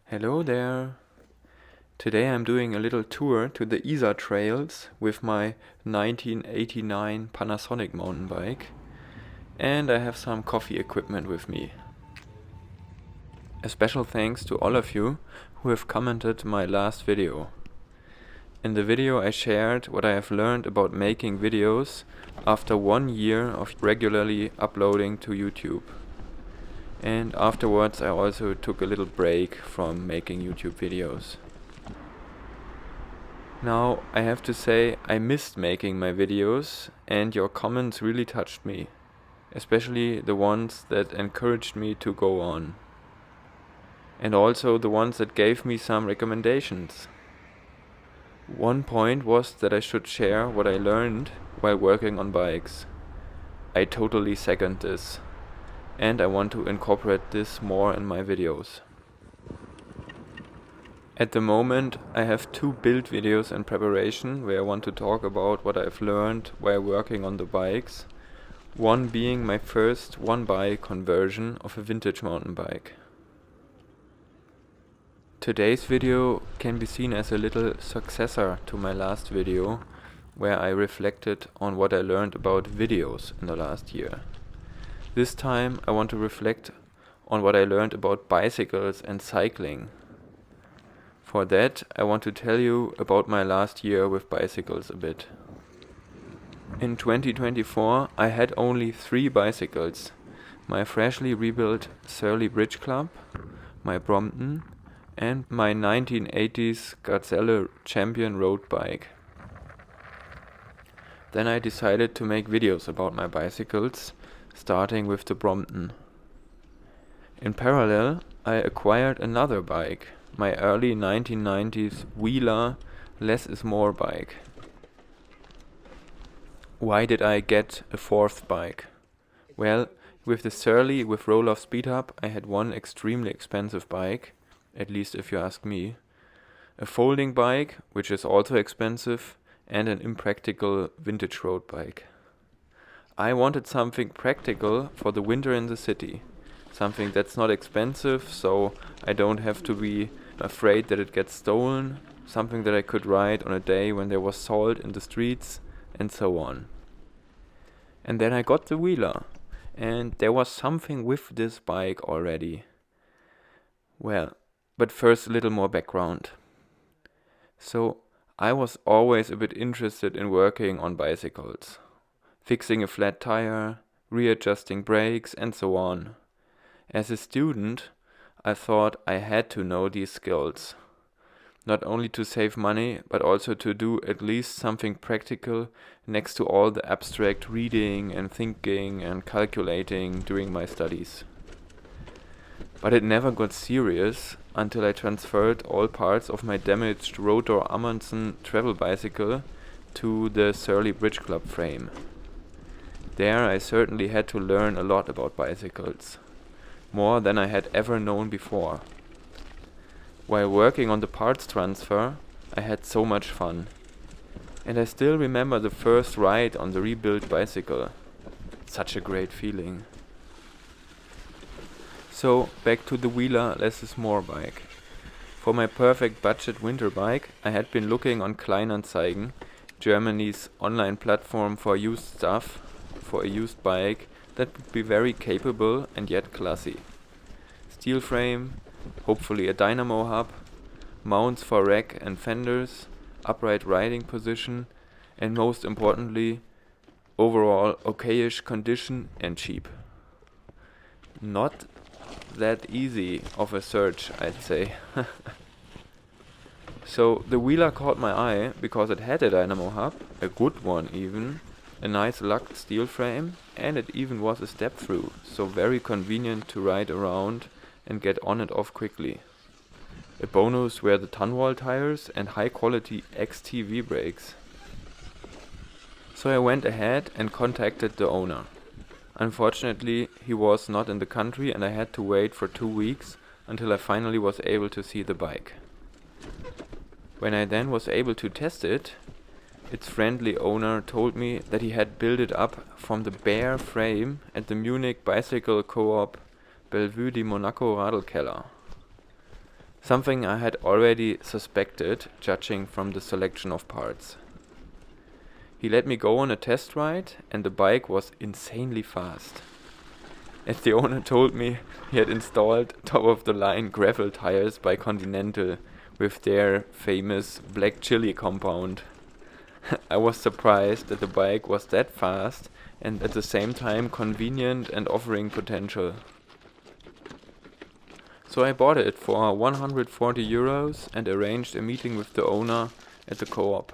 Hello there. Today I'm doing a little tour to the Isar trails with my 1989 Panasonic mountain bike, and I have some coffee equipment with me. A special thanks to all of you who have commented my last video. In the video I shared what I have learned about making videos after 1 year of regularly uploading to YouTube. And afterwards I also took a little break from making YouTube videos. Now I have to say I missed making my videos, and your comments really touched me, especially the ones that encouraged me to go on, and also the ones that gave me some recommendations. One point was that I should share what I learned while working on bikes. I totally second this, and I want to incorporate this more in my videos. At the moment I have 2 build videos in preparation where I want to talk about what I've learned while working on the bikes, one being my first one-buy conversion of a vintage mountain bike. Today's video can be seen as a little successor to my last video, where I reflected on what I learned about videos in the last year. This time I want to reflect on what I learned about bicycles and cycling. For that, I want to tell you about my last year with bicycles a bit. In 2024, I had only 3 bicycles: my freshly rebuilt Surly Bridge Club, my Brompton, and my 1980s Gazelle Champion road bike. Then I decided to make videos about my bicycles, starting with the Brompton. In parallel, I acquired another bike, my early 1990s Wheeler Less is More bike. Why did I get a 4th bike? Well, with the Surly with roll-off speed up, I had one extremely expensive bike, at least if you ask me, a folding bike, which is also expensive, and an impractical vintage road bike. I wanted something practical for the winter in the city, something that's not expensive, so I don't have to be afraid that it gets stolen, something that I could ride on a day when there was salt in the streets, and so on. And then I got the Wheeler, and there was something with this bike already. Well, but first a little more background. So, I was always a bit interested in working on bicycles, fixing a flat tire, readjusting brakes, and so on. As a student, I thought I had to know these skills, not only to save money, but also to do at least something practical next to all the abstract reading and thinking and calculating during my studies. But it never got serious until I transferred all parts of my damaged Rotor Amundsen travel bicycle to the Surly Bridge Club frame. There I certainly had to learn a lot about bicycles, more than I had ever known before. While working on the parts transfer, I had so much fun. And I still remember the first ride on the rebuilt bicycle. Such a great feeling. So, back to the Wheeler Less is More bike. For my perfect budget winter bike, I had been looking on Kleinanzeigen, Germany's online platform for used stuff, for a used bike that would be very capable and yet classy. Steel frame, hopefully a dynamo hub, mounts for rack and fenders, upright riding position, and most importantly, overall okayish condition and cheap. Not that easy of a search, I'd say. So the Wheeler caught my eye because it had a dynamo hub, a good one even, a nice lugged steel frame, and it even was a step-through, so very convenient to ride around and get on and off quickly. A bonus were the Tunwall tires and high-quality XTV brakes. So I went ahead and contacted the owner. Unfortunately, he was not in the country and I had to wait for 2 weeks until I finally was able to see the bike. When I then was able to test it, its friendly owner told me that he had built it up from the bare frame at the Munich bicycle co-op Bellevue di Monaco Radlkeller. something I had already suspected, judging from the selection of parts. He let me go on a test ride, and the bike was insanely fast. As the owner told me, he had installed top-of-the-line gravel tires by Continental with their famous black chili compound. I was surprised that the bike was that fast and at the same time convenient and offering potential. So I bought it for 140 euros and arranged a meeting with the owner at the co-op.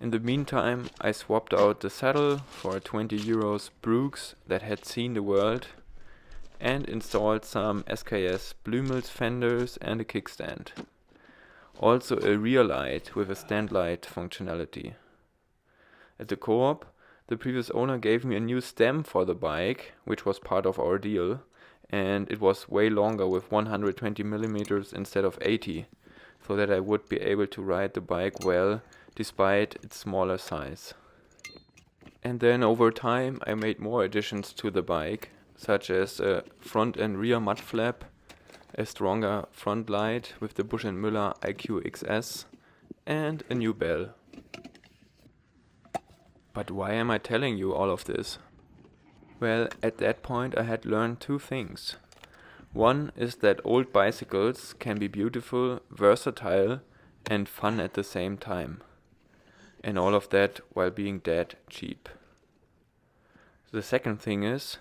In the meantime, I swapped out the saddle for a 20 euros Brooks that had seen the world and installed some SKS Blümels fenders and a kickstand. Also a rear light with a stand light functionality. At the co-op, the previous owner gave me a new stem for the bike, which was part of our deal, and it was way longer with 120 millimeters instead of 80, so that I would be able to ride the bike well despite its smaller size. And then over time I made more additions to the bike, such as a front and rear mud flap, a stronger front light with the Busch & Müller IQ XS, and a new bell. But why am I telling you all of this? Well, at that point I had learned two things. One is that old bicycles can be beautiful, versatile, and fun at the same time. And all of that while being dead cheap. The second thing is,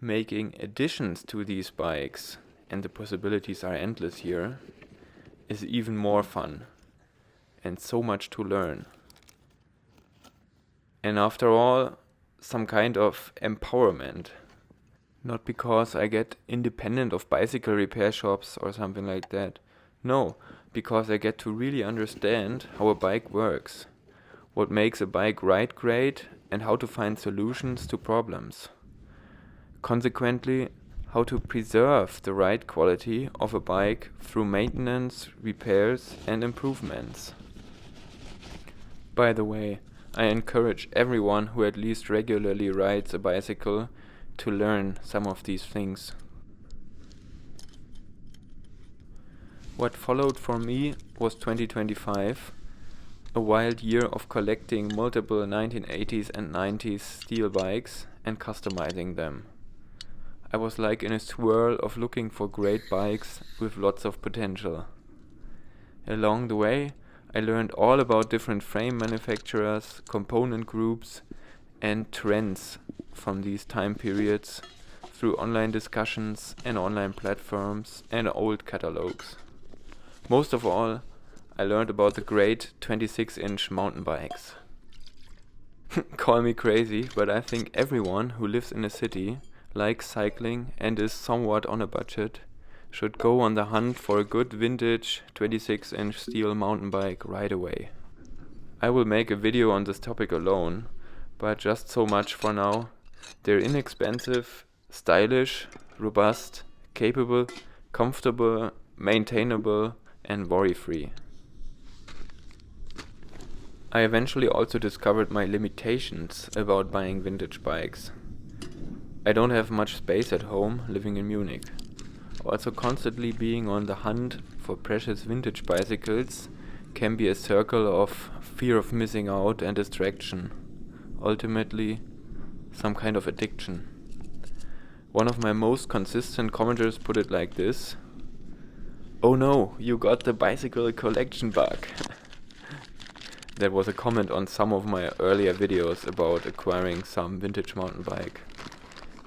making additions to these bikes, and the possibilities are endless here, is even more fun. And so much to learn. And after all, some kind of empowerment. Not because I get independent of bicycle repair shops or something like that. No, because I get to really understand how a bike works. What makes a bike ride great and how to find solutions to problems. Consequently, how to preserve the ride quality of a bike through maintenance, repairs and improvements. By the way, I encourage everyone who at least regularly rides a bicycle to learn some of these things. What followed for me was 2025, a wild year of collecting multiple 1980s and 90s steel bikes and customizing them. I was like in a swirl of looking for great bikes with lots of potential. Along the way, I learned all about different frame manufacturers, component groups, and trends from these time periods through online discussions and online platforms and old catalogs. Most of all, I learned about the great 26-inch mountain bikes. Call me crazy, but I think everyone who lives in a city, likes cycling and is somewhat on a budget, should go on the hunt for a good vintage 26-inch steel mountain bike right away. I will make a video on this topic alone, but just so much for now. They're inexpensive, stylish, robust, capable, comfortable, maintainable, and worry-free. I eventually also discovered my limitations about buying vintage bikes. I don't have much space at home, living in Munich. Also, constantly being on the hunt for precious vintage bicycles can be a circle of fear of missing out and distraction. Ultimately, some kind of addiction. One of my most consistent commenters put it like this: "Oh no, you got the bicycle collection bug." That was a comment on some of my earlier videos about acquiring some vintage mountain bike.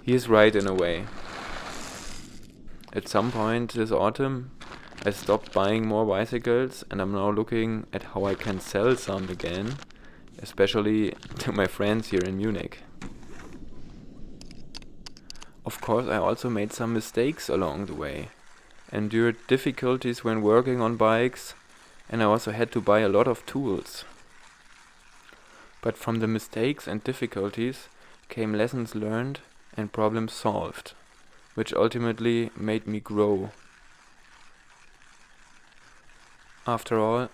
He is right in a way. At some point this autumn, I stopped buying more bicycles and I'm now looking at how I can sell some again, especially to my friends here in Munich. Of course, I also made some mistakes along the way, endured difficulties when working on bikes, and I also had to buy a lot of tools. But from the mistakes and difficulties came lessons learned and problems solved, which ultimately made me grow. After all,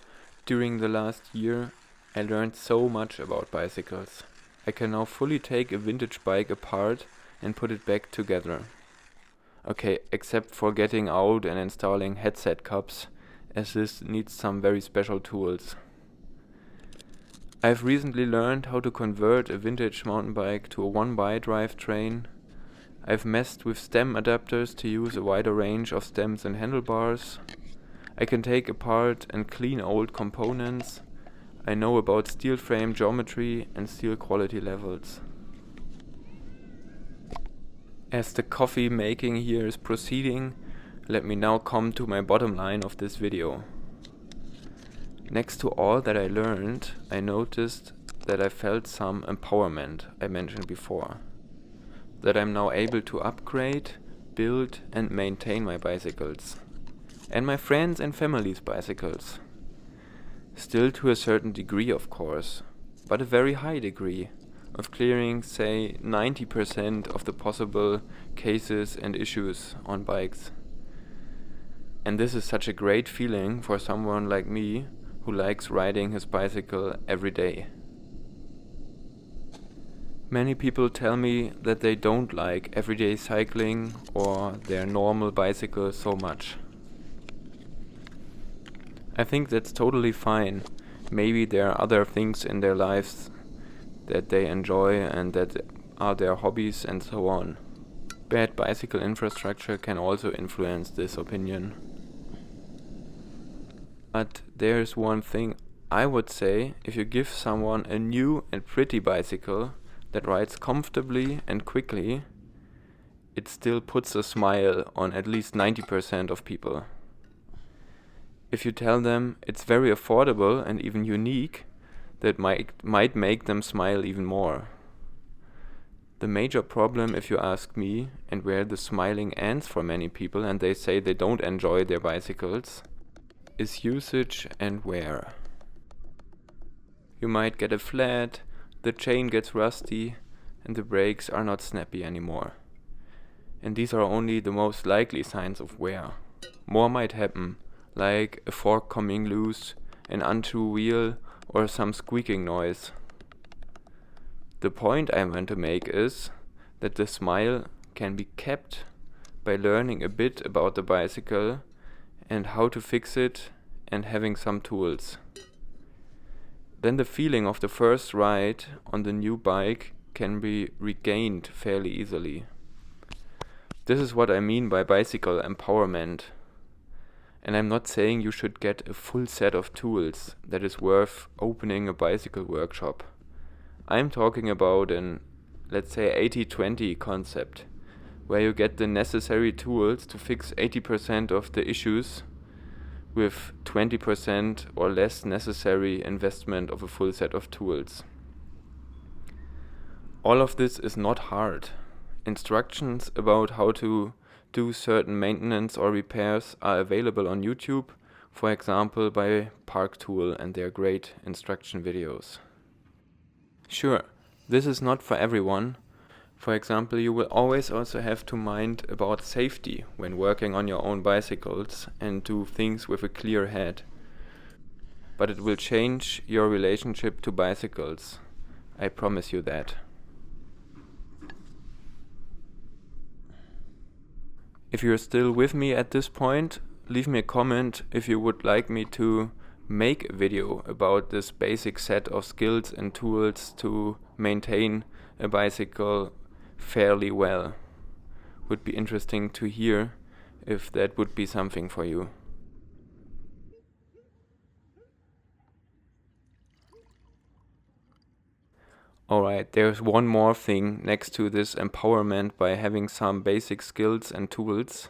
during the last year, I learned so much about bicycles. I can now fully take a vintage bike apart and put it back together. Okay, except for getting out and installing headset cups, as this needs some very special tools. I've recently learned how to convert a vintage mountain bike to a 1x drivetrain. I've messed with stem adapters to use a wider range of stems and handlebars. I can take apart and clean old components. I know about steel frame geometry and steel quality levels. As the coffee making here is proceeding, let me now come to my bottom line of this video. Next to all that I learned, I noticed that I felt some empowerment I mentioned before. That I'm now able to upgrade, build and maintain my bicycles. And my friends and family's bicycles. Still to a certain degree, of course, but a very high degree of clearing, say, 90% of the possible cases and issues on bikes. And this is such a great feeling for someone like me who likes riding his bicycle every day. Many people tell me that they don't like everyday cycling or their normal bicycle so much. I think that's totally fine. Maybe there are other things in their lives that they enjoy and that are their hobbies and so on. Bad bicycle infrastructure can also influence this opinion. But there's one thing I would say: if you give someone a new and pretty bicycle that rides comfortably and quickly, it still puts a smile on at least 90% of people. If you tell them it's very affordable and even unique, that might make them smile even more. The major problem, if you ask me, and where the smiling ends for many people and they say they don't enjoy their bicycles, is usage and wear. You might get a flat, the chain gets rusty, and the brakes are not snappy anymore. And these are only the most likely signs of wear. More might happen, like a fork coming loose, an untrue wheel, or some squeaking noise. The point I want to make is that the smile can be kept by learning a bit about the bicycle and how to fix it and having some tools. Then the feeling of the first ride on the new bike can be regained fairly easily. This is what I mean by bicycle empowerment. And I'm not saying you should get a full set of tools that is worth opening a bicycle workshop. I'm talking about an, let's say, 80-20 concept, where you get the necessary tools to fix 80% of the issues with 20% or less necessary investment of a full set of tools. All of this is not hard. Instructions about how to do certain maintenance or repairs are available on YouTube, for example by Park Tool and their great instruction videos. Sure, this is not for everyone. For example, you will always also have to mind about safety when working on your own bicycles and do things with a clear head. But it will change your relationship to bicycles. I promise you that. If you're still with me at this point, leave me a comment if you would like me to make a video about this basic set of skills and tools to maintain a bicycle fairly well. Would be interesting to hear if that would be something for you. Alright, there's one more thing next to this empowerment by having some basic skills and tools.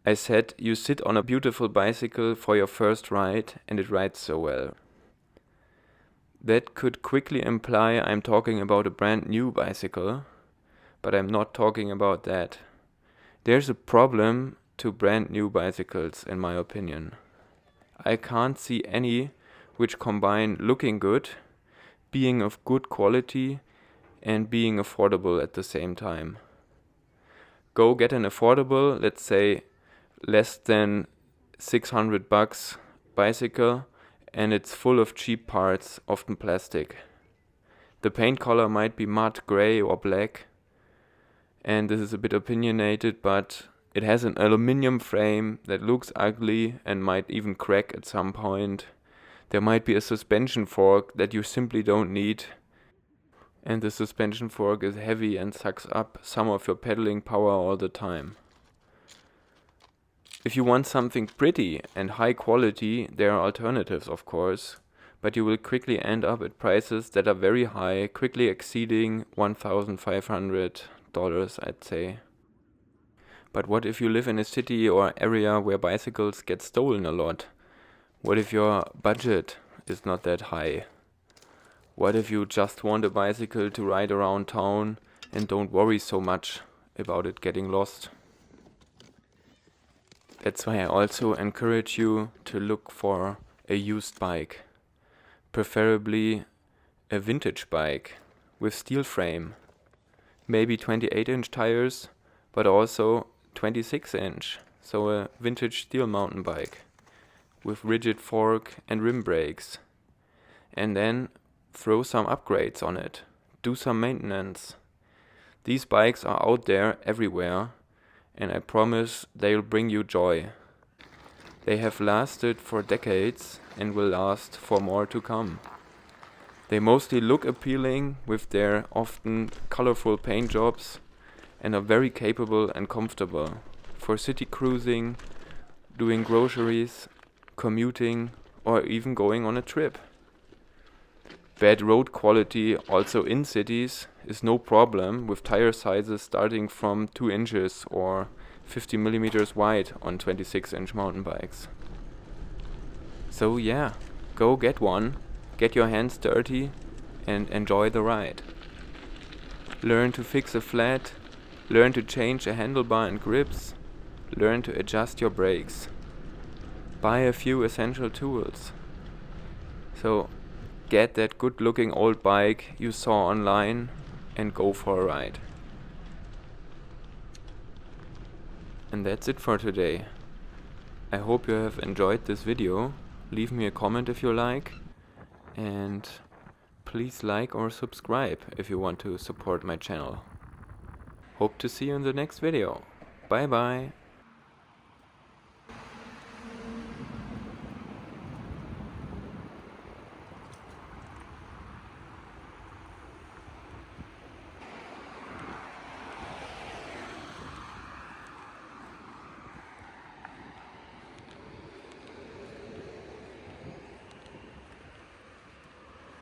I said you sit on a beautiful bicycle for your first ride and it rides so well. That could quickly imply I'm talking about a brand new bicycle, but I'm not talking about that. There's a problem to brand new bicycles, in my opinion. I can't see any which combine looking good, being of good quality, and being affordable at the same time. Go get an affordable, let's say less than $600 bicycle, and it's full of cheap parts, often plastic. The paint color might be matte gray or black, and this is a bit opinionated, but it has an aluminium frame that looks ugly and might even crack at some point. There might be a suspension fork that you simply don't need, and the suspension fork is heavy and sucks up some of your pedaling power all the time. If you want something pretty and high quality, there are alternatives, of course, but you will quickly end up at prices that are very high, quickly exceeding $1,500, I'd say. But what if you live in a city or area where bicycles get stolen a lot? What if your budget is not that high? What if you just want a bicycle to ride around town and don't worry so much about it getting lost? That's why I also encourage you to look for a used bike, preferably a vintage bike with steel frame, maybe 28-inch tires, but also 26-inch, so a vintage steel mountain bike with rigid fork and rim brakes. And then throw some upgrades on it, do some maintenance. These bikes are out there everywhere, and I promise they'll bring you joy. They have lasted for decades and will last for more to come. They mostly look appealing with their often colorful paint jobs and are very capable and comfortable for city cruising, doing groceries, commuting, or even going on a trip. Bad road quality also in cities is no problem, with tire sizes starting from 2 inches or 50 millimeters wide on 26-inch mountain bikes. So yeah, go get one, get your hands dirty and enjoy the ride. Learn to fix a flat, learn to change a handlebar and grips, learn to adjust your brakes. Buy a few essential tools. So get that good looking old bike you saw online and go for a ride. And that's it for today. I hope you have enjoyed this video. Leave me a comment if you like, and please like or subscribe if you want to support my channel. Hope to see you in the next video. Bye bye.